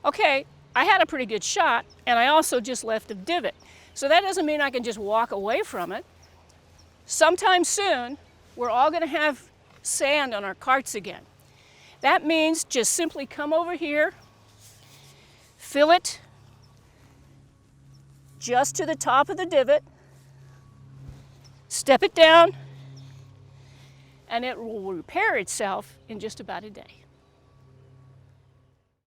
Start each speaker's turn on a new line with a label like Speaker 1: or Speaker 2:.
Speaker 1: Okay, I had a pretty good shot, and I also just left a divot. So that doesn't mean I can just walk away from it. Sometime soon, we're all going to have sand on our carts again. That means just simply come over here, fill it just to the top of the divot, step it down, and it will repair itself in just about a day.